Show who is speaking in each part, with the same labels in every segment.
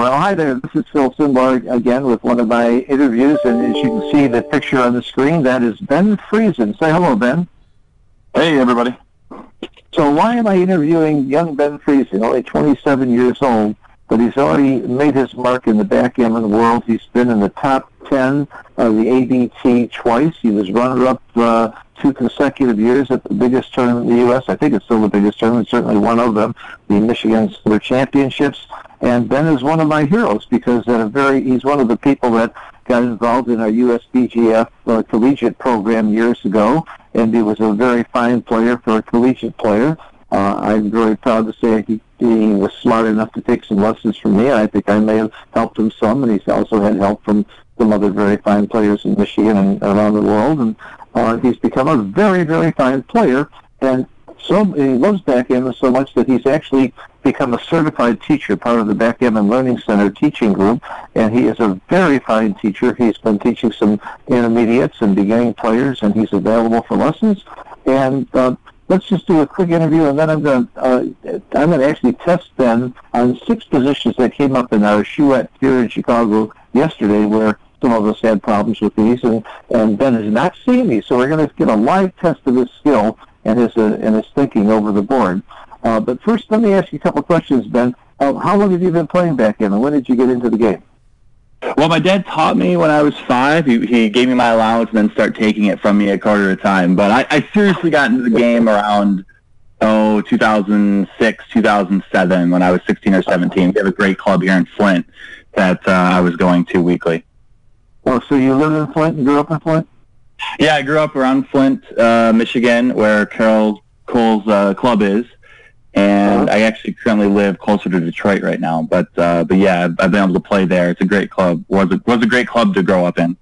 Speaker 1: Well, hi there. This is Phil Simborg again with one of my interviews, and as you can see the picture on the screen, that is Ben Friesen. Say hello, Ben.
Speaker 2: Hey, everybody.
Speaker 1: So why am I interviewing young Ben Friesen, only 27 years old, but he's already made his mark in the backgammon world. He's been in the top 10 of the ABT twice. He was runner-up 2 consecutive years at the biggest tournament in the U.S. I think it's still the biggest tournament, certainly one of them, the Michigan Summer Championships. And Ben is one of my heroes because he's one of the people that got involved in our USBGF collegiate program years ago, and he was a very fine player for a collegiate player. I'm very proud to say he was smart enough to take some lessons from me. I think I may have helped him some, and he's also had help from some other very fine players in Michigan and around the world. And he's become a very, very fine player, and he loves backgammon so much that he's actually become a certified teacher, part of the Backgammon Learning Center teaching group, and he is a very fine teacher. He's been teaching some intermediates and beginning players, and he's available for lessons. And let's just do a quick interview, and then I'm going to actually test Ben on 6 positions that came up in our chouette here in Chicago yesterday, where some of us had problems with these, and Ben is not seeing these, so we're going to get a live test of his skill and his thinking over the board. But first, let me ask you a couple of questions, Ben. How long have you been playing backgammon? When did you get into the game?
Speaker 2: Well, my dad taught me when I was 5. He gave me my allowance and then started taking it from me a quarter at a time. But I seriously got into the game around 2006, 2007, when I was 16 or 17. We have a great club here in Flint that I was going to weekly.
Speaker 1: Oh, so you lived in Flint and grew up in Flint?
Speaker 2: Yeah, I grew up around Flint, Michigan, where Carol Cole's club is. And I actually currently live closer to Detroit right now, but yeah, I've been able to play there. It's a great club. Was a great club to grow up in.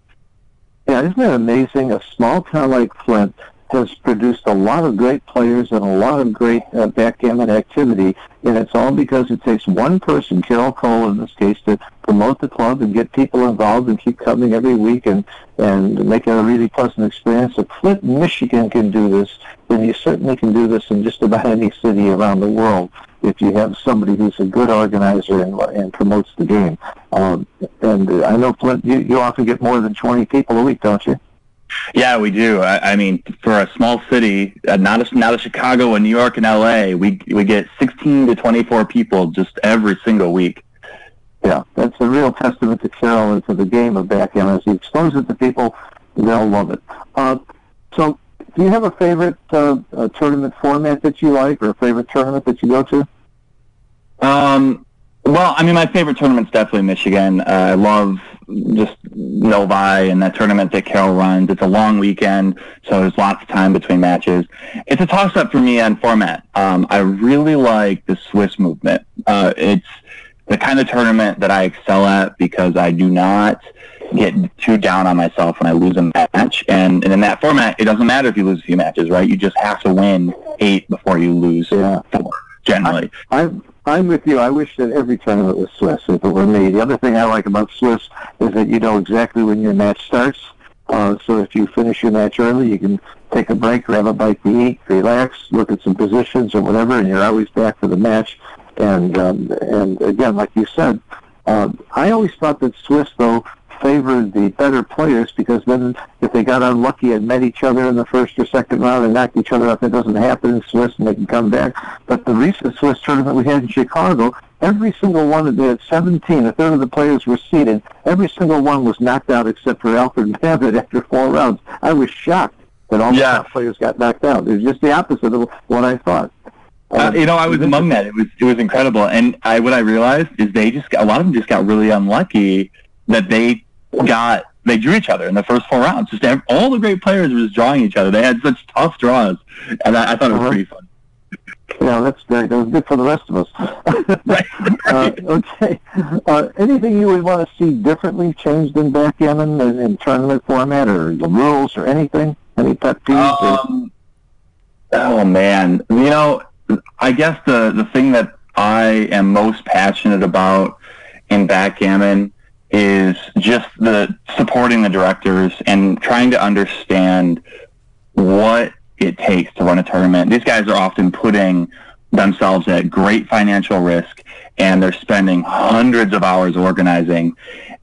Speaker 1: Yeah, isn't it amazing? A small town like Flint has produced a lot of great players and a lot of great backgammon activity, and it's all because it takes one person, Carol Cole in this case, to promote the club and get people involved and keep coming every week and make it a really pleasant experience. If Flint, Michigan can do this, then you certainly can do this in just about any city around the world if you have somebody who's a good organizer and promotes the game. And I know, Flint, you often get more than 20 people a week, don't you?
Speaker 2: Yeah, we do. I mean, for a small city, not a Chicago and New York and L.A., we get 16 to 24 people just every single week.
Speaker 1: Yeah, that's a real testament to Carol and to the game of backgammon. As he exposes it to people, they'll love it. So, do you have a favorite tournament format that you like, or a favorite tournament that you go to?
Speaker 2: Well, I mean, my favorite tournament's definitely Michigan. I love just Novi and that tournament that Carol runs. It's a long weekend, so there's lots of time between matches. It's a toss-up for me on format. I really like the Swiss movement. It's the kind of tournament that I excel at because I do not get too down on myself when I lose a match. And in that format, it doesn't matter if you lose a few matches, right? You just have to win 8 before you lose 4, generally.
Speaker 1: I'm with you. I wish that every tournament was Swiss if it were me. The other thing I like about Swiss is that you know exactly when your match starts. So if you finish your match early, you can take a break, grab a bite to eat, relax, look at some positions or whatever, and you're always back for the match. And again, like you said, I always thought that Swiss, though, favored the better players because then if they got unlucky and met each other in the first or second round and knocked each other up, it doesn't happen in Swiss and they can come back. But the recent Swiss tournament we had in Chicago, every single one, they had 17, a third of the players were seeded. Every single one was knocked out except for Alfred Babbitt after 4 rounds. I was shocked that all the top players got knocked out. It was just the opposite of what I thought.
Speaker 2: I was among that. It was incredible. And what I realized is a lot of them just got really unlucky that they drew each other in the first 4 rounds. Just all the great players were just drawing each other. They had such tough draws, and I thought it was pretty fun.
Speaker 1: Yeah, that's great. That was good for the rest of us. Okay. Anything you would want to see differently changed in backgammon in tournament format or the rules or anything? Any pet peeves?
Speaker 2: Oh, man. You know, I guess the thing that I am most passionate about in backgammon is just the supporting the directors and trying to understand what it takes to run a tournament. These guys are often putting themselves at great financial risk, and they're spending hundreds of hours organizing,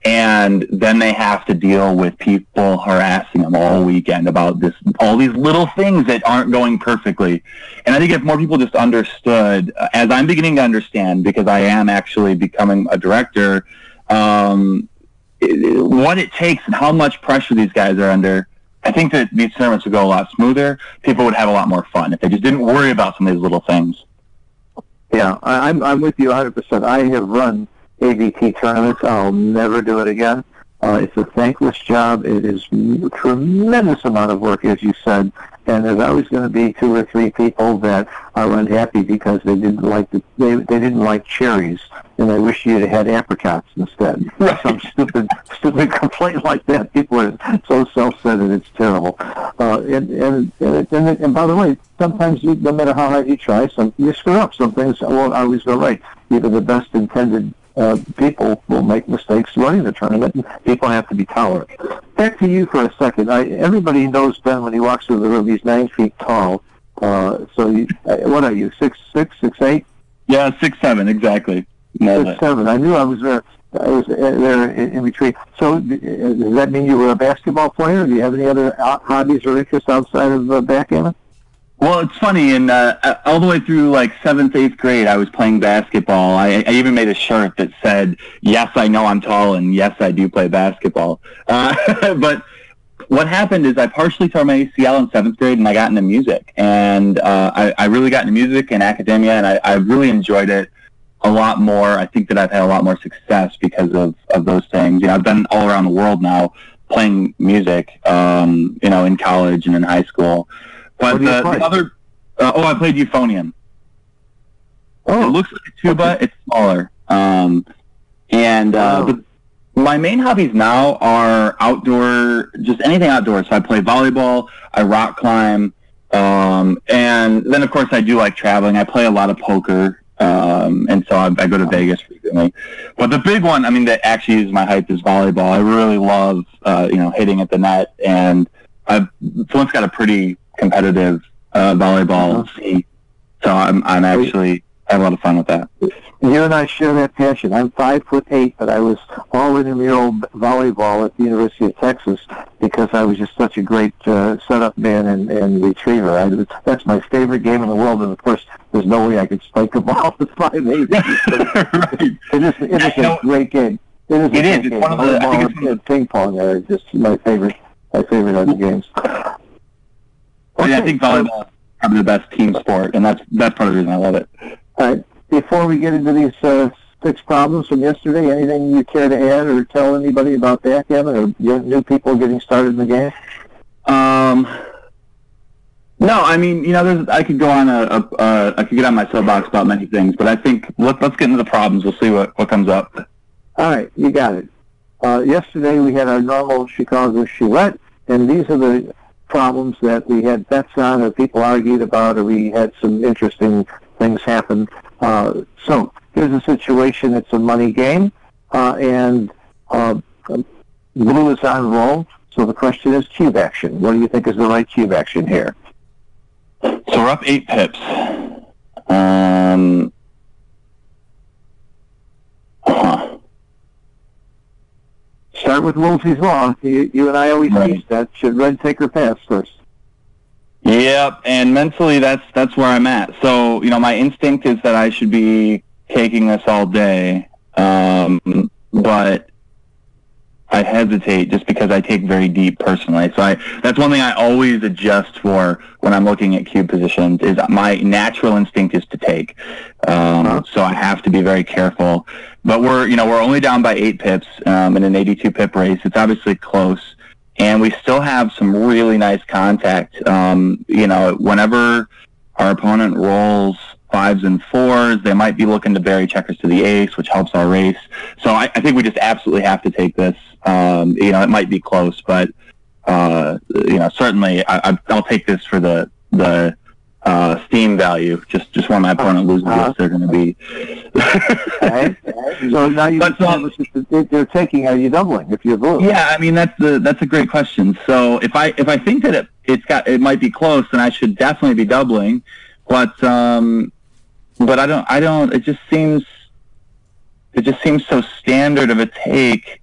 Speaker 2: and then they have to deal with people harassing them all weekend about all these little things that aren't going perfectly. And I think if more people just understood, as I'm beginning to understand, because I am actually becoming a director, what it takes and how much pressure these guys are under, I think that these tournaments would go a lot smoother. People would have a lot more fun if they just didn't worry about some of these little things.
Speaker 1: Yeah, I'm with you 100%. I have run ABT tournaments. I'll never do it again. It's a thankless job. It is a tremendous amount of work, as you said, and there's always going to be 2 or 3 people that are unhappy because they didn't like they didn't like cherries, and they wish you'd had apricots instead.
Speaker 2: Right.
Speaker 1: Some stupid complaint like that. People are so self-centered, it's terrible. And by the way, sometimes no matter how hard you try, you screw up. Some things won't always go right. Even the best intended people will make mistakes running the tournament, and people have to be tolerant. Back to you for a second. Everybody knows Ben when he walks through the room. He's 9 feet tall. What are you, 6'6", 6'8"?
Speaker 2: Yeah, 6'7", exactly.
Speaker 1: 6'7". I knew I was there. I was there in between. So does that mean you were a basketball player? Do you have any other hobbies or interests outside of backgammon?
Speaker 2: Well, it's funny, and all the way through like 7th, 8th grade, I was playing basketball. I even made a shirt that said, "Yes, I know I'm tall, and yes, I do play basketball." But what happened is I partially tore my ACL in 7th grade, and I got into music. And I really got into music and academia, and I really enjoyed it a lot more. I think that I've had a lot more success because of those things. I've been all around the world now playing music, in college and in high school. But the other, I played euphonium. Oh. It looks like a tuba. It's smaller. But my main hobbies now are outdoor, just anything outdoors. So I play volleyball, I rock climb, and then of course I do like traveling. I play a lot of poker, and so I go to Vegas frequently. But the big one, that actually is my hype, is volleyball. I really love, hitting at the net, and someone's got a pretty competitive volleyball scene, so I'm actually have a lot of fun with that.
Speaker 1: You and I share that passion. I'm 5'8", but I was all intramural volleyball at the University of Texas because I was just such a great setup man and retriever. That's my favorite game in the world, and of course, there's no way I could spike a ball at 5'8".
Speaker 2: Right.
Speaker 1: It is a great game. It is. It's one of the. I think it's ping pong are just my favorite of the games.
Speaker 2: Okay. I think volleyball is probably the best team sport, and that's part of the reason I love it.
Speaker 1: All right. Before we get into these 6 problems from yesterday, anything you care to add or tell anybody about backgammon or new people getting started in the game?
Speaker 2: No, I could go on I could get on my soapbox about many things, but I think let's get into the problems. We'll see what comes up.
Speaker 1: All right, you got it. Yesterday we had our normal Chicago chouette, and these are the problems that we had bets on or people argued about or we had some interesting things happen. So here's a situation. It's a money game, and blue is on roll. So the question is cube action. What do you think is the right cube action here?
Speaker 2: So we're up 8 pips.
Speaker 1: Start with Wolsey's Law. You and I always teach that. Should red take or pass first?
Speaker 2: Yep, and mentally that's where I'm at. So, my instinct is that I should be taking this all day, but I hesitate just because I take very deep personally. So that's one thing I always adjust for when I'm looking at cube positions is my natural instinct is to take. So I have to be very careful. But we're only down by 8 pips in an 82 pip race. It's obviously close. And we still have some really nice contact. Whenever our opponent rolls 5s and 4s, they might be looking to bury checkers to the ace, which helps our race. So I think we just absolutely have to take this. It might be close, but certainly I'll take this for the steam value. Just where my opponent loses, they're going to be.
Speaker 1: Right. So now you established if they're taking, are you doubling if you're blue?
Speaker 2: Yeah, that's a great question. So if I think that it might be close, then I should definitely be doubling. But I don't. It just seems It just seems so standard of a take.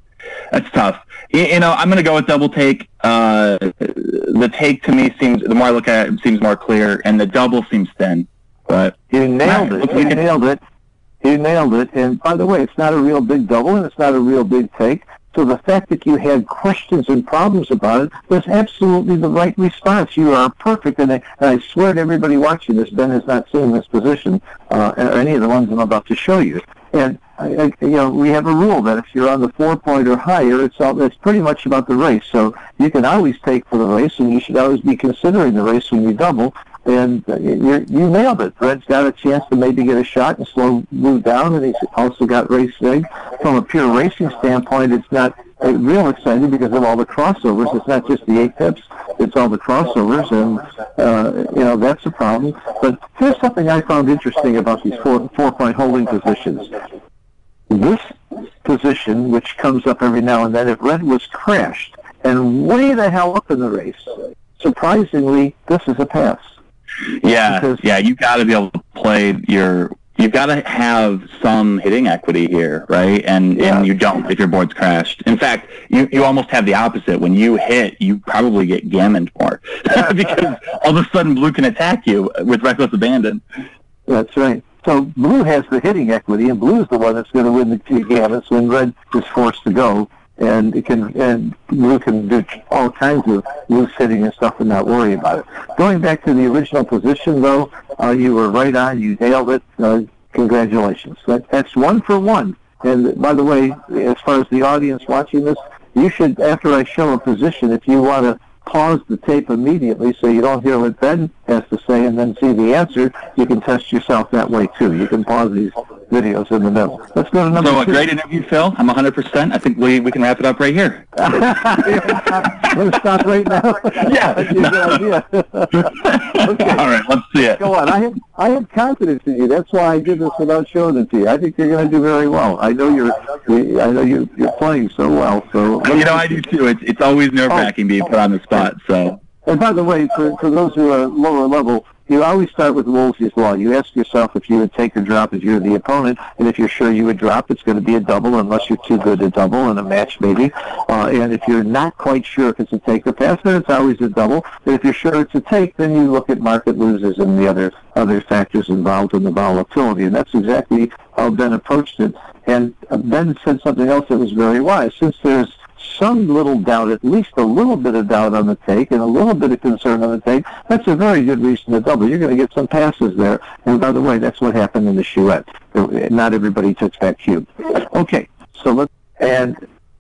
Speaker 2: That's tough. I'm going to go with double take. The take to me seems, the more I look at it, seems more clear, and the double seems thin. But
Speaker 1: you nailed it. You nailed it. You nailed it. And by the way, it's not a real big double, and it's not a real big take. So the fact that you had questions and problems about it was absolutely the right response. You are perfect, and I swear to everybody watching this, Ben has not seen this position, or any of the ones I'm about to show you. And we have a rule that if you're on the 4-point or higher, it's pretty much about the race. So you can always take for the race, and you should always be considering the race when you double. And you nailed it. Red's got a chance to maybe get a shot and slow Blue down, and he's also got race vig. From a pure racing standpoint, it's not real exciting because of all the crossovers. It's not just the 8 pips; it's all the crossovers, and that's a problem. But here's something I found interesting about these 4-point holding positions. This position, which comes up every now and then, if Red was crashed and way the hell up in the race, surprisingly, this is a pass.
Speaker 2: Yeah, you've got to be able to play you've got to have some hitting equity here, right? And you don't if your board's crashed. In fact, you almost have the opposite. When you hit, you probably get gammoned more because all of a sudden Blue can attack you with reckless abandon. That's
Speaker 1: right. So Blue has the hitting equity, and Blue's the one that's going to win the 2 gammons when Red is forced to go. And Blue can do all kinds of loose hitting and stuff and not worry about it. Going back to the original position, though, you were right on. You nailed it. Congratulations. That's 1 for 1. And by the way, as far as the audience watching this, you should, after I show a position, if you want to pause the tape immediately so you don't hear what Ben has to say and then see the answer, you can test yourself that way too. You can pause these videos in the middle. Let's go to number 2.
Speaker 2: So a great interview, Phil. I'm 100%. I think we can wrap it up right here.
Speaker 1: We're going to stop right now.
Speaker 2: Yeah.
Speaker 1: That's a good idea. Okay.
Speaker 2: All right, let's see it.
Speaker 1: Go on. I have confidence in you. That's why I did this without showing it to you. I think you're going to do very well. I know you're playing so well. So
Speaker 2: I do too. It's always nerve-wracking being put on the spot. So.
Speaker 1: And by the way, for those who are lower level, you always start with Woolsey's Law. You ask yourself if you would take or drop if you're the opponent, and if you're sure you would drop, it's going to be a double unless you're too good to double in a match maybe. And if you're not quite sure if it's a take or pass, then it's always a double. And if you're sure it's a take, then you look at market losers and the other factors involved in the volatility. And that's exactly how Ben approached it. And Ben said something else that was very wise. Since there's some little doubt, at least a little bit of doubt on the take and a little bit of concern on the take, that's a very good reason to double. You're going to get some passes there. And by the way, that's what happened in the chouette. Not everybody took that cube. Okay, so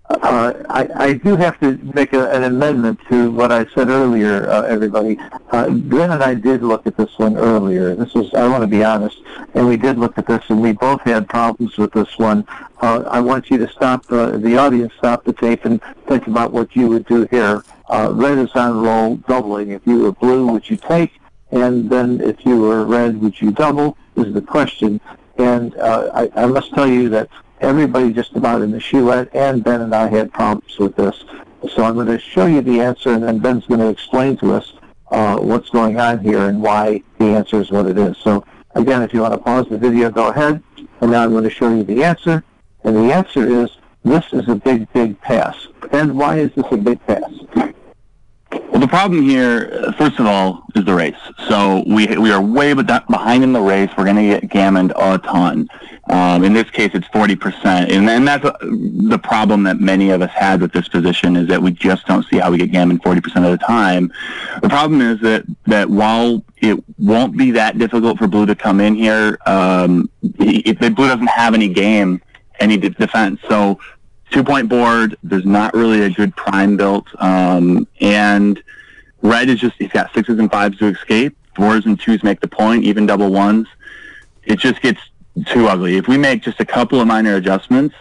Speaker 1: I do have to make an amendment to what I said earlier, everybody. Glenn and I did look at this one earlier. I want to be honest, and we did look at this, and we both had problems with this one. I want you to stop, the audience, stop the tape and think about what you would do here. Red is on roll, doubling. If you were Blue, would you take? And then if you were Red, would you double, is the question. And I must tell you that everybody just about in the chouette and Ben and I had problems with this. So I'm going to show you the answer, and then Ben's going to explain to us what's going on here and why the answer is what it is. So again, if you want to pause the video, go ahead. And now I'm going to show you the answer. And the answer is, this is a big, big pass. And why is this a big pass?
Speaker 2: Well, the problem here, first of all, is the race. So we are way behind in the race. We're going to get gammoned a ton. In this case, it's 40%. And that's the problem that many of us had with this position, is that we just don't see how we get gammoned 40% of the time. The problem is that while it won't be that difficult for Blue to come in here, if Blue doesn't have any defense. So 2-point board, there's not really a good prime built, and Red is he's got 6s and 5s to escape, 4s and 2s make the point, even double 1s. It just gets too ugly. If we make just a couple of minor adjustments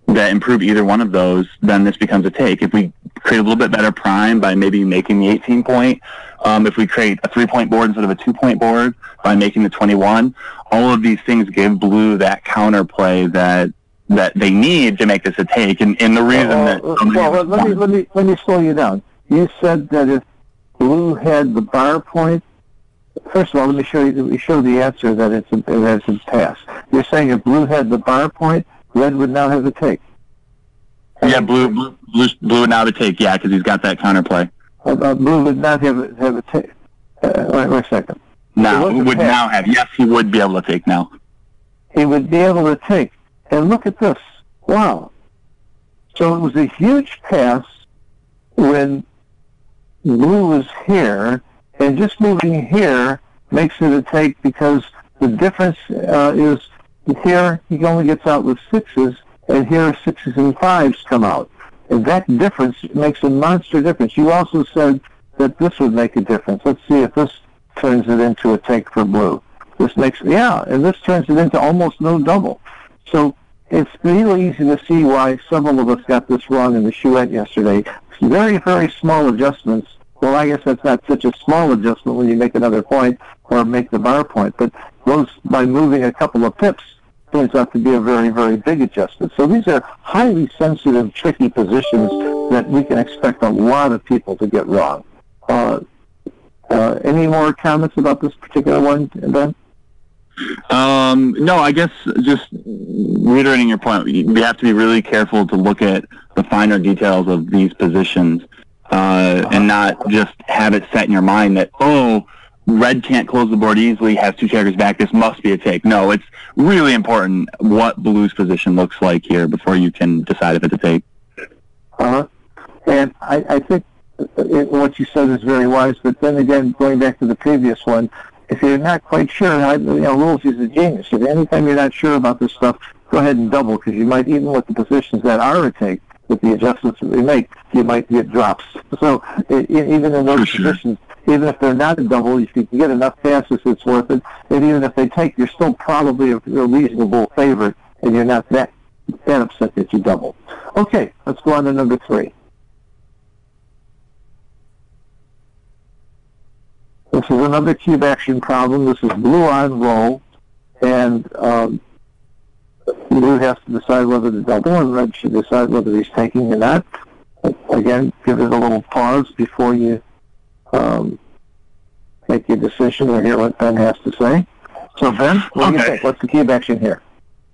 Speaker 2: that improve either one of those, then this becomes a take. If we create a little bit better prime by maybe making the 18-point, if we create a 3-point board instead of a 2-point board by making the 21, all of these things give Blue that counterplay that they need to make this a take, and the reason
Speaker 1: let me slow you down. You said that if Blue had the bar point, first of all, let me show the answer that it's a pass. You're saying if Blue had the bar point, red would now have a take.
Speaker 2: Yeah, blue would now have a take, yeah, because he's got that counterplay.
Speaker 1: Blue would not have a take. Wait a second.
Speaker 2: Now, would now have. Yes, he would be able to take now.
Speaker 1: He would be able to take. And look at this. Wow. So it was a huge pass when blue was here, and just moving here makes it a take because the difference is here he only gets out with sixes, and here sixes and fives come out. And that difference makes a monster difference. You also said that this would make a difference. Let's see if this turns it into a take for blue. This makes, and this turns it into almost no double. So it's really easy to see why several of us got this wrong in the chouette yesterday. Very, very small adjustments. Well, I guess that's not such a small adjustment when you make another point or make the bar point, but those, by moving a couple of pips, turns out to be a very, very big adjustment. So these are highly sensitive, tricky positions that we can expect a lot of people to get wrong. Any more comments about this particular one, Ben?
Speaker 2: No, I guess just reiterating your point, we have to be really careful to look at the finer details of these positions and not just have it set in your mind that, red can't close the board easily, has two checkers back, this must be a take. No, it's really important what blue's position looks like here before you can decide if it's a take.
Speaker 1: And I think what you said is very wise, but then again, going back to the previous one, if you're not quite sure, Rules is a genius. If anytime you're not sure about this stuff, go ahead and double, because you might, even with the positions that are a take, with the adjustments that we make, you might get drops. So even in those positions, even if they're not a double, if you can get enough passes, it's worth it. And even if they take, you're still probably a reasonable favorite, and you're not that upset that you double. Okay, let's go on to number 3. This is another cube action problem. This is blue on roll, and blue has to decide whether to double, and red should decide whether he's taking or not. Again, give it a little pause before you make your decision or hear what Ben has to say. So, Ben, what do you think? What's the cube action here?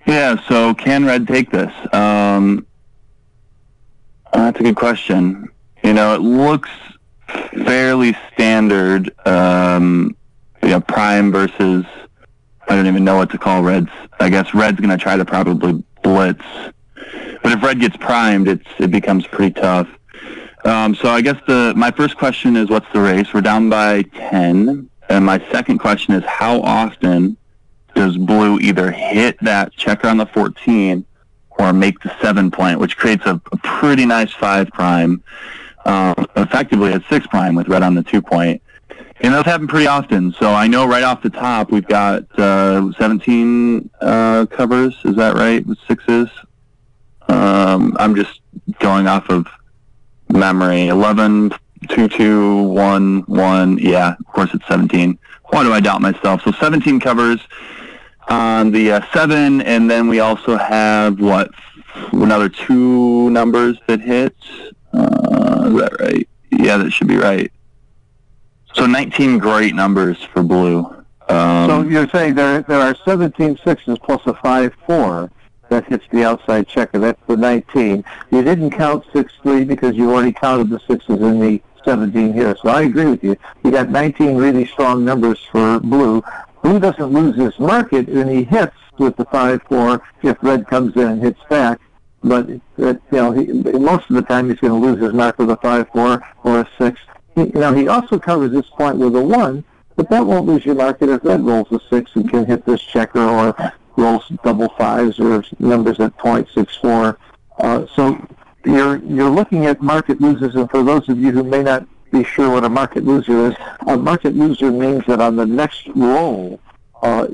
Speaker 2: Yeah, so can red take this? That's a good question. It looks fairly standard, prime versus, I don't even know what to call reds. I guess red's going to try to probably blitz. But if red gets primed, it becomes pretty tough. So I guess my first question is, what's the race? We're down by 10. And my second question is, how often does blue either hit that checker on the 14 or make the 7 point, which creates a pretty nice 5 prime. Effectively at 6 prime with red on the 2 point. And those happen pretty often. So I know right off the top we've got 17 covers. Is that right? With sixes. I'm just going off of memory. 11, 2, 2, 1, 1. Yeah, of course it's 17. Why do I doubt myself? So 17 covers on the 7, and then we also have another 2 numbers that hit. Is that right? Yeah, that should be right. So 19 great numbers for blue.
Speaker 1: So you're saying there are 17 sixes plus a 5-4 that hits the outside checker. That's the 19. You didn't count 6-3 because you already counted the sixes in the 17 here. So I agree with you. You got 19 really strong numbers for blue. Blue doesn't lose his market, and he hits with the 5-4 if red comes in and hits back. But most of the time he's going to lose his mark with a 5-4 or a 6. He also covers this point with a 1, but that won't lose your market if red rolls a 6 and can hit this checker or rolls double 5s or numbers at 0.64. So you're looking at market losers, and for those of you who may not be sure what a market loser is, a market loser means that on the next roll,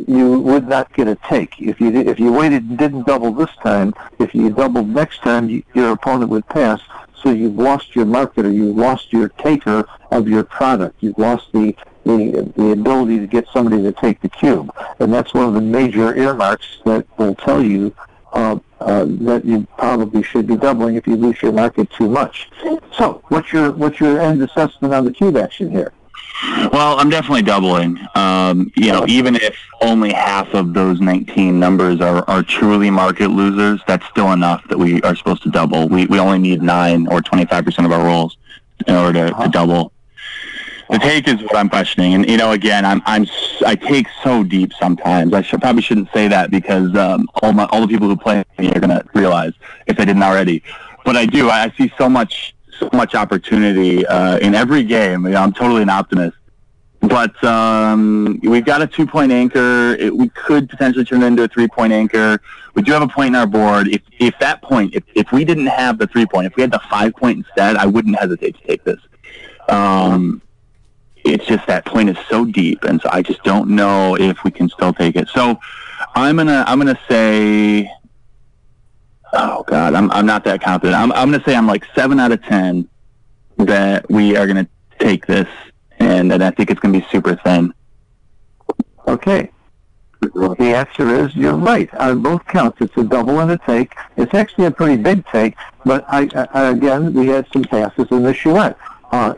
Speaker 1: you would not get a take. If you waited and didn't double this time, if you doubled next time, your opponent would pass. So you've lost your market, or you've lost your taker of your product. You've lost the ability to get somebody to take the cube, and that's one of the major earmarks that will tell you that you probably should be doubling if you lose your market too much. So what's your end assessment on the cube action here?
Speaker 2: Well, I'm definitely doubling. Even if only half of those 19 numbers are truly market losers, that's still enough that we are supposed to double. We only need 9 or 25% of our rolls in order to double. The take is what I'm questioning, and again, I take so deep sometimes. I probably shouldn't say that because all the people who play me are gonna realize if they didn't already. But I do. I see so much opportunity in every game. I'm totally an optimist. But we've got a 2-point anchor. We could potentially turn it into a 3-point anchor. We do have a point in our board. If that point, if we didn't have the 3-point, if we had the 5-point instead, I wouldn't hesitate to take this. It's just that point is so deep, and so I just don't know if we can still take it. So I'm gonna say, oh God, I'm not that confident. I'm gonna say I'm like 7 out of 10 that we are gonna take this, and I think it's gonna be super thin.
Speaker 1: Okay. The answer is you're right on both counts. It's a double and a take. It's actually a pretty big take, but again, we had some passes in the chouette.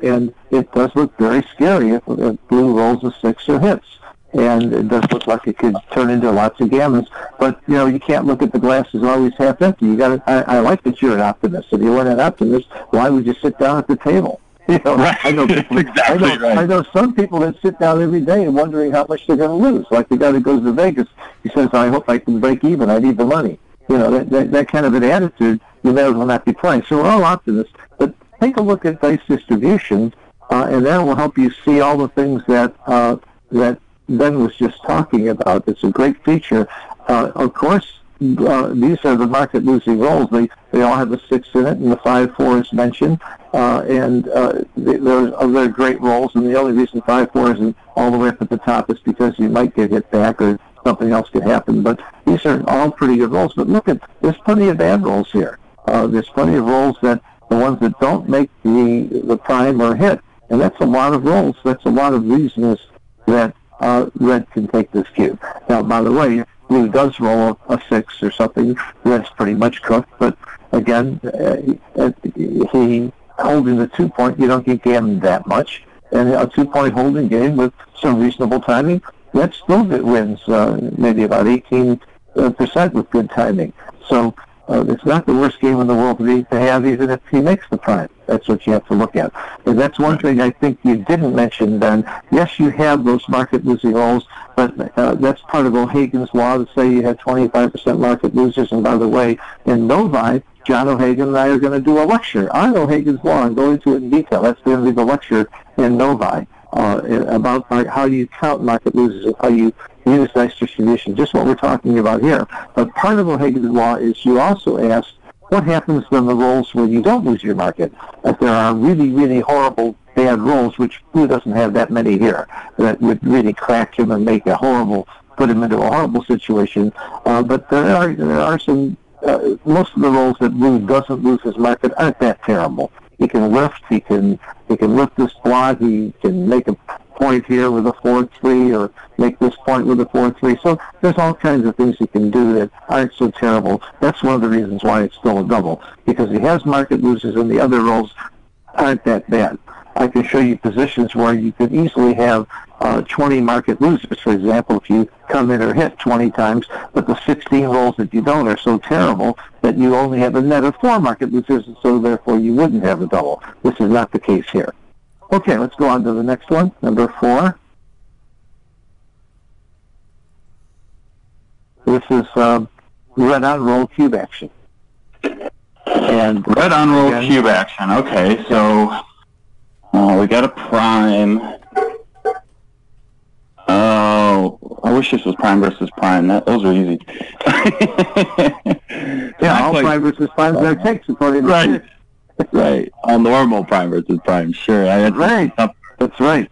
Speaker 1: And it does look very scary if blue rolls a 6 or hits. And it does look like it could turn into lots of gammons. But, you can't look at the glass as always half empty. You got to. I like that you're an optimist. If you weren't an optimist, why would you sit down at the table?
Speaker 2: Right.
Speaker 1: I know people,
Speaker 2: exactly right.
Speaker 1: I know some people that sit down every day and wondering how much they're going to lose. Like the guy that goes to Vegas, he says, I hope I can break even. I need the money. That kind of an attitude, you may as well not be playing. So we're all optimists. But take a look at dice distribution, and that will help you see all the things that Ben was just talking about. It's a great feature. Of course, these are the market-losing rolls. They all have a 6 in it, and the 5-4 is mentioned. They're great rolls, and the only reason 5-4 isn't all the way up at the top is because you might get hit back or something else could happen. But these are all pretty good rolls. But look there's plenty of bad rolls here. There's plenty of rolls that the ones that don't make the prime or hit. And that's a lot of rolls. That's a lot of reasons that red can take this cube. Now, by the way, if blue does roll a 6 or something, red's pretty much cooked. But again, he holding the 2-point, you don't get gammoned that much. And a 2-point holding game with some reasonable timing, that still wins maybe about 18% with good timing. So it's not the worst game in the world to have, even if he makes the prime. That's what you have to look at. And that's one thing I think you didn't mention, Ben. Yes, you have those market-losing rolls, but that's part of O'Hagan's law to say you have 25% market losers. And by the way, in Novi, John O'Hagan and I are going to do a lecture on O'Hagan's law and go into it in detail. That's going to be the lecture in Novi about how you count market losers and how you use dice distribution, just what we're talking about here. But part of O'Hagan's law is you also ask, what happens in the rolls where you don't lose your market? If there are really, really horrible bad rolls, which blue doesn't have that many here, that would really crack him and put him into a horrible situation. But there are some, most of the rolls that blue doesn't lose his market aren't that terrible. He can lift, he can lift this block, he can make a point here with a 4-3 or make this point with a 4-3. So there's all kinds of things he can do that aren't so terrible. That's one of the reasons why it's still a double, because he has market losers and the other rolls aren't that bad. I can show you positions where you could easily have 20 market losers. For example, if you come in or hit 20 times, but the 16 rolls that you don't are so terrible that you only have a net of 4 market losers, and so therefore you wouldn't have a double. This is not the case here. Okay, let's go on to the next one, number 4. This is red on roll cube action. And
Speaker 2: red on roll cube action. Okay, so we got a prime. Oh, I wish this was prime versus prime. Those are easy.
Speaker 1: Yeah, all prime versus prime are takes according to
Speaker 2: right. Right. All normal prime versus prime. Sure.
Speaker 1: Right. That's right.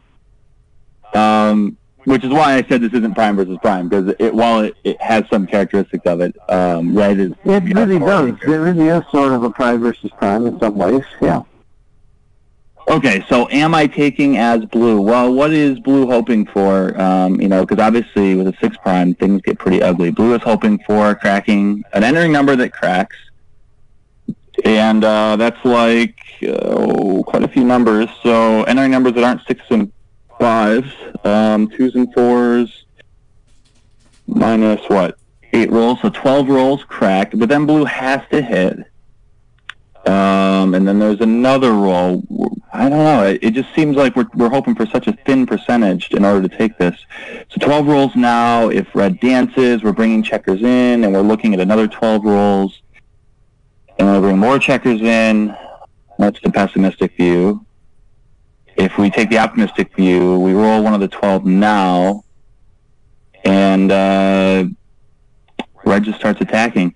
Speaker 2: Which is why I said this isn't prime versus prime, because while it has some characteristics of it, red is...
Speaker 1: It really does. It really is sort of a prime versus prime in some ways, yeah.
Speaker 2: Okay, so am I taking as blue? Well, what is blue hoping for? Because obviously with a 6 prime, things get pretty ugly. Blue is hoping for cracking an entering number that cracks, and that's like quite a few numbers. So entering numbers that aren't 6 and fives, twos and fours, minus what? 8 rolls, so 12 rolls cracked, but then blue has to hit. And then there's another roll. I don't know. It just seems like we're hoping for such a thin percentage in order to take this. So 12 rolls now. If red dances, we're bringing checkers in, and we're looking at another 12 rolls. And we'll bring more checkers in. That's the pessimistic view. If we take the optimistic view, we roll one of the 12 now, and red just starts attacking.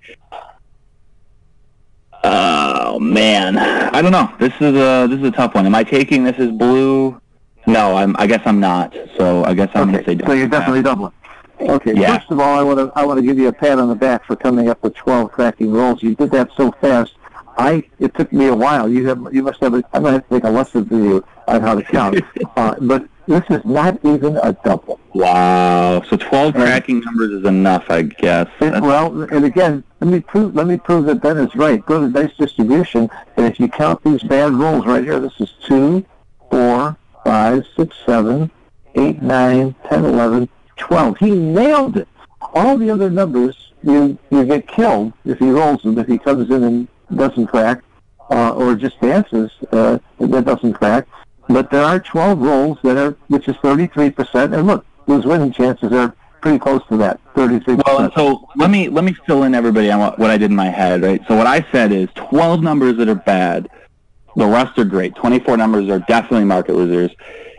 Speaker 2: Oh man, I don't know. This is a tough one. Am I taking this as blue? No, I guess I'm not. So I guess I'm going to say.
Speaker 1: So you're definitely doubling. Okay.
Speaker 2: Yeah.
Speaker 1: First of all, I want to give you a pat on the back for coming up with 12 cracking rolls. You did that so fast. It took me a while. You must have. I'm going to have to take a lesson from you on how to count. But this is not even a double.
Speaker 2: Wow. So 12 cracking numbers is enough, I guess.
Speaker 1: Well, and again, let me prove that Ben is right. Go to dice distribution, and if you count these bad rolls right here, this is 2, 4, 5, 6, 7, 8, 9, 10, 11, 12. He nailed it. All the other numbers, you get killed if he rolls them. If he comes in and doesn't crack, or just dances, that doesn't crack. But there are 12 rolls which is 33%. And look, those winning chances are pretty close to that, 33%.
Speaker 2: Well, so let me fill in everybody on what I did in my head, right? So what I said is 12 numbers that are bad. The rest are great. 24 numbers are definitely market losers.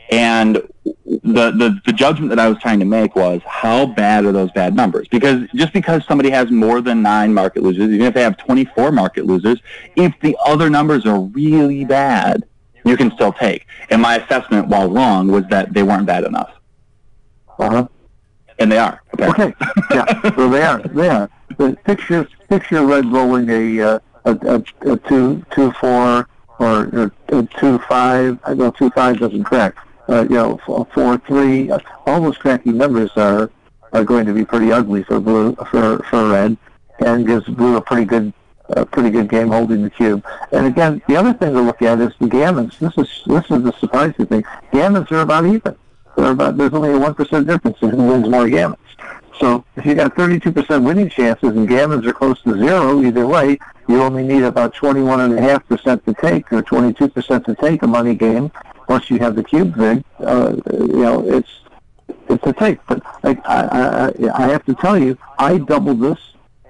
Speaker 2: And the judgment that I was trying to make was, how bad are those bad numbers? Because just because somebody has more than 9 market losers, even if they have 24 market losers, if the other numbers are really bad, you can still take. And my assessment, while wrong, was that they weren't bad enough.
Speaker 1: Uh-huh.
Speaker 2: And they are, apparently.
Speaker 1: Okay. Yeah. So they are. But picture red rolling a 2-4 or a 2-5. I know 2-5 doesn't crack. 4-3. All those cracking numbers are going to be pretty ugly for blue, for red, and gives blue a pretty good game holding the cube. And again, the other thing to look at is the gammons. This is the surprising thing. Gammons are about even. There's only a 1% difference in who wins more gammons. So if you got 32% winning chances and gammons are close to 0 either way, you only need about 21.5% to take, or 22% to take a money game. Once you have the cube vig, it's a take. But I have to tell you, I doubled this,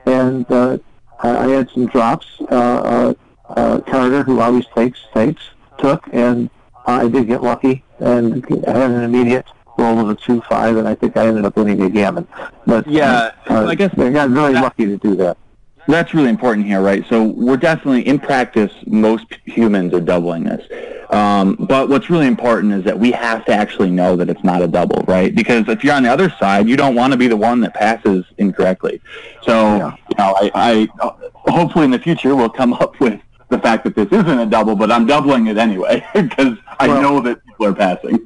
Speaker 1: and I had some drops. Carter, who always took, and I did get lucky, and I had an immediate roll of a 2-5, and I think I ended up winning a gammon. But
Speaker 2: yeah, I guess
Speaker 1: I got very lucky to do that.
Speaker 2: That's really important here, right? So we're definitely, in practice, most humans are doubling this. But what's really important is that we have to actually know that it's not a double, right? Because if you're on the other side, you don't want to be the one that passes incorrectly. So, I hopefully in the future we'll come up with the fact that this isn't a double, but I'm doubling it anyway because I know that people are passing.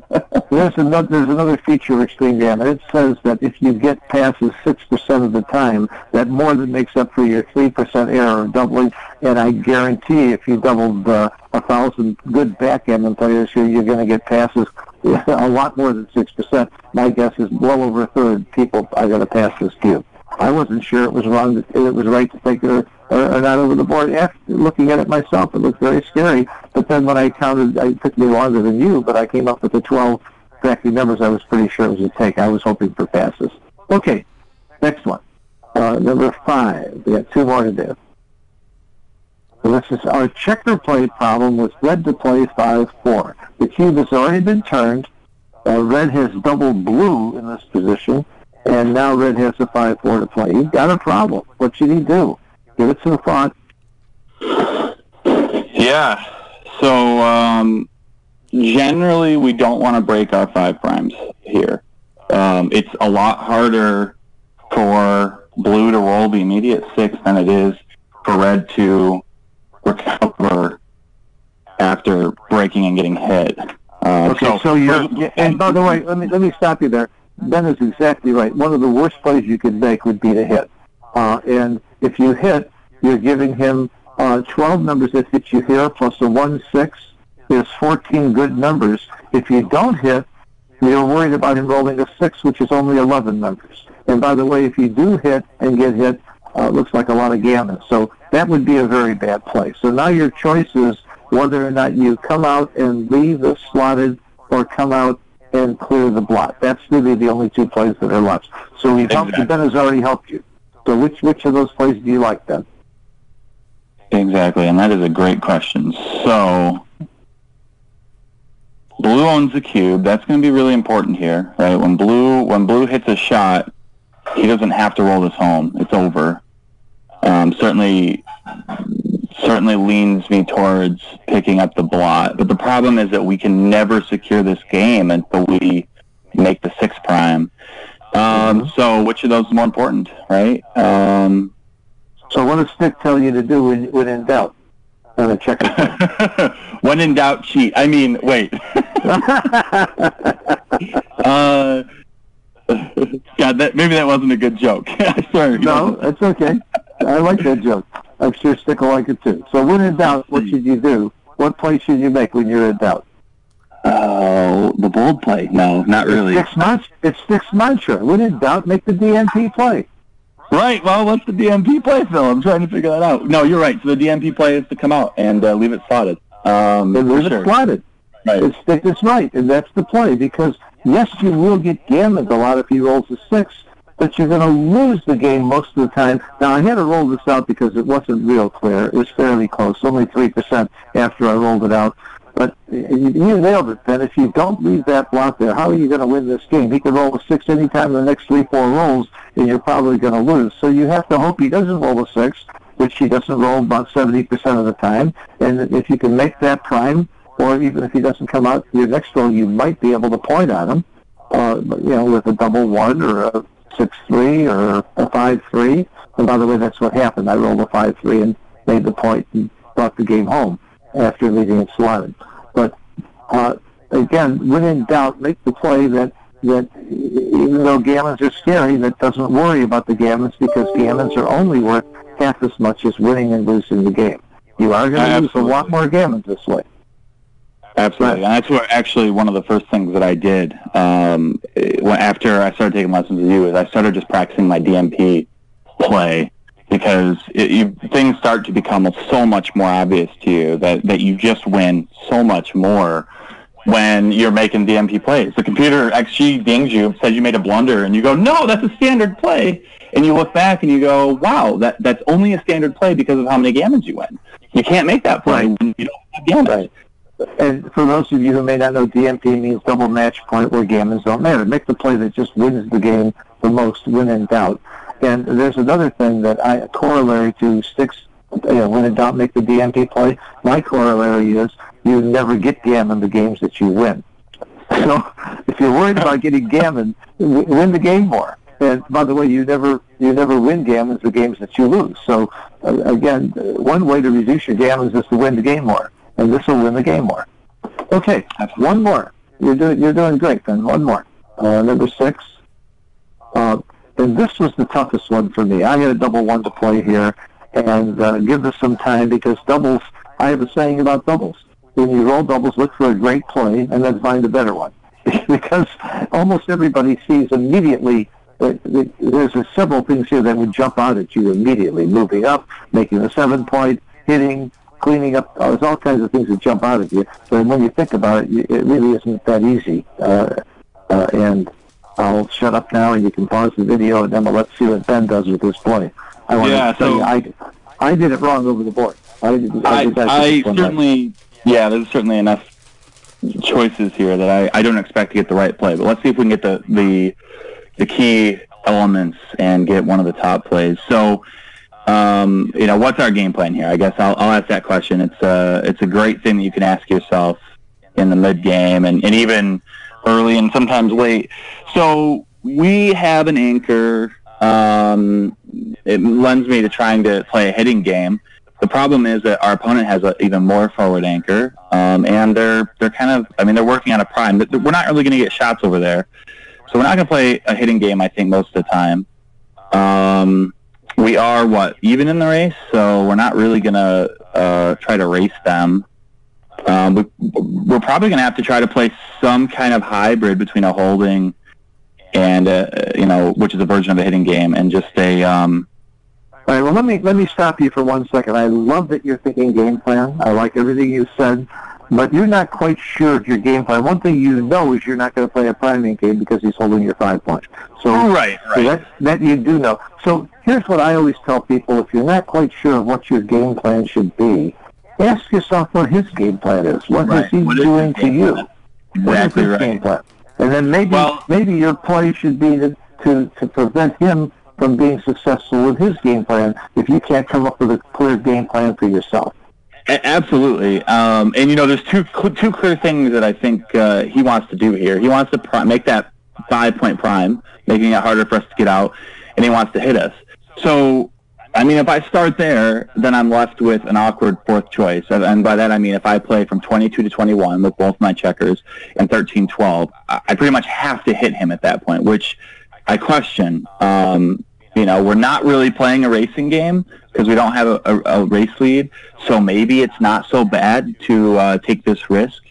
Speaker 1: There's another feature of Extreme Gammon. It says that if you get passes 6% of the time, that more than makes up for your 3% error of doubling. And I guarantee if you doubled 1,000 good backgammon players here, you're going to get passes a lot more than 6%. My guess is well over a third people are going to pass this cube. I wasn't sure it was wrong. It was right to take it or not over the board. After looking at it myself, it looked very scary. But then when I counted, it took me longer than you, but I came up with the 12 cracking numbers. I was pretty sure it was a take. I was hoping for passes. Okay, next one. Number 5. We got 2 more to do. So this is our checker play problem with red to play 5-4. The cube has already been turned. Red has doubled blue in this position. And now red has a 5-4 to play. You've got a problem. What should he do? Give it some thought.
Speaker 2: Yeah. So generally, we don't want to break our 5 primes here. It's a lot harder for blue to roll the immediate 6 than it is for red to recover after breaking and getting hit.
Speaker 1: So you're. And by the way, let me stop you there. Ben is exactly right. One of the worst plays you could make would be to hit. And if you hit, you're giving him 12 numbers that hit you here, plus a 1-6 is 14 good numbers. If you don't hit, You're worried about him rolling a 6, which is only 11 members. And by the way, if you do hit and get hit, it looks like a lot of gammon. So that would be a very bad play. So now your choice is whether or not you come out and leave the slotted or come out and clear the blot. That's really the only two plays that are left. So we've helped you. Ben has already helped you. So which of those plays do you like, Ben?
Speaker 2: Exactly, and that is a great question. So blue owns the cube. That's going to be really important here, right? When blue hits a shot, he doesn't have to roll this home. It's over. Certainly leans me towards picking up the blot. But the problem is that we can never secure this game until we make the 6 prime. So which of those is more important, right?
Speaker 1: So what does Stick tell you to do when in doubt? Check
Speaker 2: When in doubt, cheat. I mean, wait. God, maybe that wasn't a good joke. I swear.
Speaker 1: No, it's okay. I like that joke. I'm sure Stick will like it too. So when in doubt, what should you do? What play should you make when you're in doubt?
Speaker 2: Oh, the bold play. No, not really.
Speaker 1: It's Stick's mantra. When in doubt, make the DMP play.
Speaker 2: Right. Well, what's the DMP play, Phil? I'm trying to figure that out. No, you're right. So the DMP play is to come out and leave it slotted.
Speaker 1: Leave it slotted.
Speaker 2: Right.
Speaker 1: It's right, and that's the play, because yes, you will get gammoned a lot if he rolls a 6, but you're going to lose the game most of the time. Now, I had to roll this out because it wasn't real clear. It was fairly close, only 3% after I rolled it out. But you nailed it, Ben. If you don't leave that block there, how are you going to win this game? He can roll a 6 anytime in the next 3-4 rolls, and you're probably going to lose. So you have to hope he doesn't roll a 6, which he doesn't roll about 70% of the time. And if you can make that prime, or even if he doesn't come out for your next roll, you might be able to point on him, with a double 1 or a 6-3 or a 5-3. And by the way, that's what happened. I rolled a 5-3 and made the point and brought the game home after leaving it slotted. But again, when in doubt, make the play that even though gammons are scary, that doesn't worry about the gammons, because gammons are only worth half as much as winning and losing the game. You are going to lose a lot more gammons this way.
Speaker 2: Absolutely. And that's actually one of the first things that I did after I started taking lessons with you, is I started just practicing my DMP play, because things start to become so much more obvious to you that you just win so much more when you're making DMP plays. The computer actually dings you, says you made a blunder, and you go, no, that's a standard play. And you look back and you go, wow, that's only a standard play because of how many gammons you win. You can't make that play when you don't have gammons.
Speaker 1: Right. And for those of you who may not know, DMP means double match point, where gammons don't matter. Make the play that just wins the game the most when in doubt. And there's another thing that I corollary to Sticks, when in doubt, make the DMP play. My corollary is you never get gammon the games that you win. So if you're worried about getting gammon, win the game more. And by the way, you never win gammons the games that you lose. So again, one way to reduce your gammons is to win the game more, and this will win the game more. Okay, one more. You're doing great, Ben. One more. Number 6. And this was the toughest one for me. I had a double 1 to play here, and give this some time, because doubles, I have a saying about doubles. When you roll doubles, look for a great play and then find a better one. Because almost everybody sees immediately, there's several things here that would jump out at you immediately. Moving up, making a 7-point, hitting, cleaning up. There's all kinds of things that jump out at you. But when you think about it, it really isn't that easy. And I'll shut up now, and you can pause the video, and then let's see what Ben does with this play. I want to tell you, I did it wrong over the board. I
Speaker 2: certainly, there's certainly enough choices here that I don't expect to get the right play. But let's see if we can get the key elements and get one of the top plays. So, what's our game plan here? I guess I'll ask that question. It's a great thing that you can ask yourself in the mid game and even early and sometimes late. So we have an anchor. It lends me to trying to play a hitting game. The problem is that our opponent has an even more forward anchor, and they're kind of, they're working on a prime. We're not really going to get shots over there. So we're not going to play a hitting game, I think, most of the time. We are, even in the race? So we're not really going to try to race them. We're probably going to have to try to play some kind of hybrid between a holding and which is a version of a hitting game, and just a.
Speaker 1: All right. Well, let me stop you for 1 second. I love that you're thinking game plan. I like everything you said, but you're not quite sure of your game plan. One thing you know is you're not going to play a priming game because he's holding your 5 points. So
Speaker 2: right.
Speaker 1: So that you do know. So here's what I always tell people: if you're not quite sure of what your game plan should be, ask yourself what his game plan is. What is he doing to you? What is his game plan? And then maybe your play should be to prevent him from being successful with his game plan if you can't come up with a clear game plan for yourself.
Speaker 2: Absolutely. And there's two clear things that I think he wants to do here. He wants to make that 5-point prime, making it harder for us to get out, and he wants to hit us. So, I mean, if I start there, then I'm left with an awkward fourth choice. And by that I mean if I play from 22 to 21 with both my checkers and 13-12, I pretty much have to hit him at that point, which I question. We're not really playing a racing game because we don't have a race lead, so maybe it's not so bad to take this risk.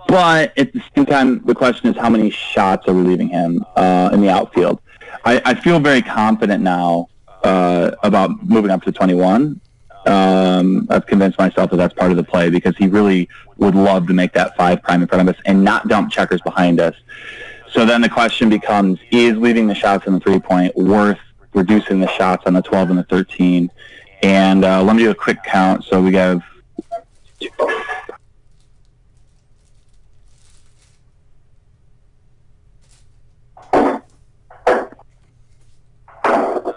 Speaker 2: But at the same time, the question is how many shots are we leaving him in the outfield? I feel very confident now about moving up to 21. I've convinced myself that that's part of the play because he really would love to make that 5 prime in front of us and not dump checkers behind us. So then the question becomes, is leaving the shots on the 3-point worth reducing the shots on the 12 and the 13? And let me do a quick count. So we have...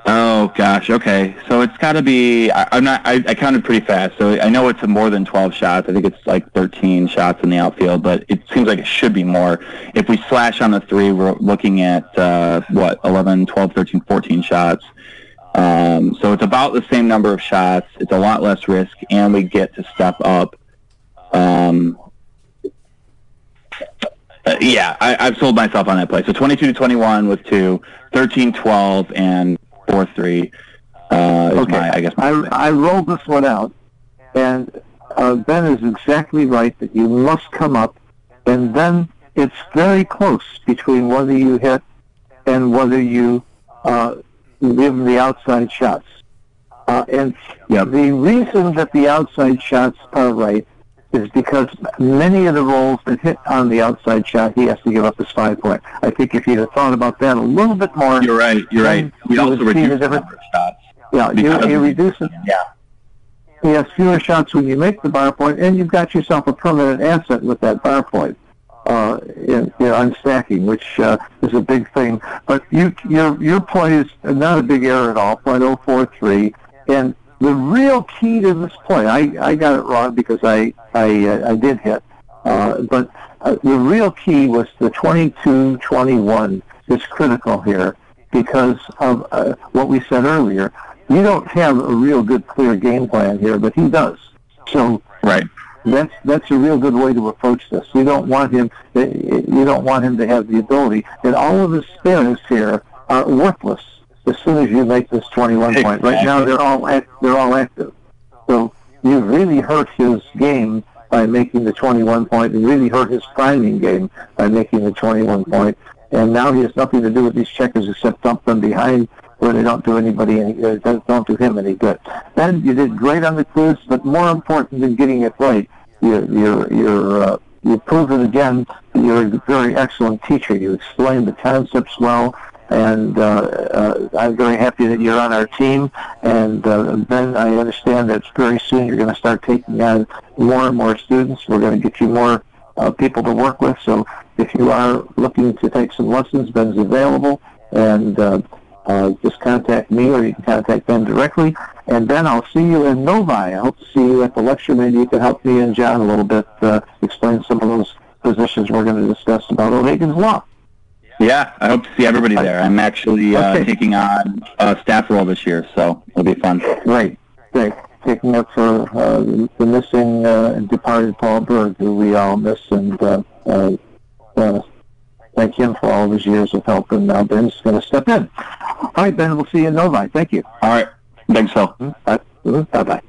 Speaker 2: Oh gosh, okay. So it's got to be. I counted pretty fast, so I know it's more than 12 shots. I think it's like 13 shots in the outfield, but it seems like it should be more. If we slash on the 3, we're looking at 11, 12, 13, 14 shots. So it's about the same number of shots. It's a lot less risk, and we get to step up. I've sold myself on that play. So 22 to 21 with 2, 13, 12, and 4-3 is
Speaker 1: I rolled this one out, and Ben is exactly right that you must come up, and then it's very close between whether you hit and whether you give him the outside shots. The reason that the outside shots are right is because many of the rolls that hit on the outside shot, he has to give up his 5-point. I think if he'd have thought about that a little bit more...
Speaker 2: You're right. We also reduce the number of shots.
Speaker 1: Yeah, you reduce it.
Speaker 2: Yeah.
Speaker 1: He has fewer shots when you make the bar point, and you've got yourself a permanent asset with that bar point on stacking, which is a big thing. But your play is not a big error at all, .043, and the real key to this play, I got it wrong because I did hit, but the real key was the 22-21 is critical here because of what we said earlier. You don't have a real good, clear game plan here, but he does. So that's a real good way to approach this. You don't want him to have the ability, and all of his spares here are worthless as soon as you make this 21 point. Right now, they're all active. So you really hurt his game by making the 21 point, and really hurt his priming game by making the 21 point. And now he has nothing to do with these checkers except dump them behind where they don't do don't do him any good. Then you did great on the quiz, but more important than getting it right, you've proven again that you're a very excellent teacher. You explained the concepts well. And I'm very happy that you're on our team. And Ben, I understand that very soon you're going to start taking on more and more students. We're going to get you more people to work with. So if you are looking to take some lessons, Ben's available. And just contact me, or you can contact Ben directly. And Ben, I'll see you in Novi. I hope to see you at the lecture. Maybe you can help me and John a little bit, explain some of those positions we're going to discuss about O'Hagan's Law.
Speaker 2: Yeah, I hope to see everybody there. I'm actually taking on a staff role this year, so it'll be fun.
Speaker 1: Great. Taking up for the missing and departed Paul Berg, who we all miss, and thank him for all of his years of help, and now Ben's going to step in. All right, Ben, we'll see you in Novi. Thank you.
Speaker 2: All right. Thanks, Phil.
Speaker 1: Bye-bye.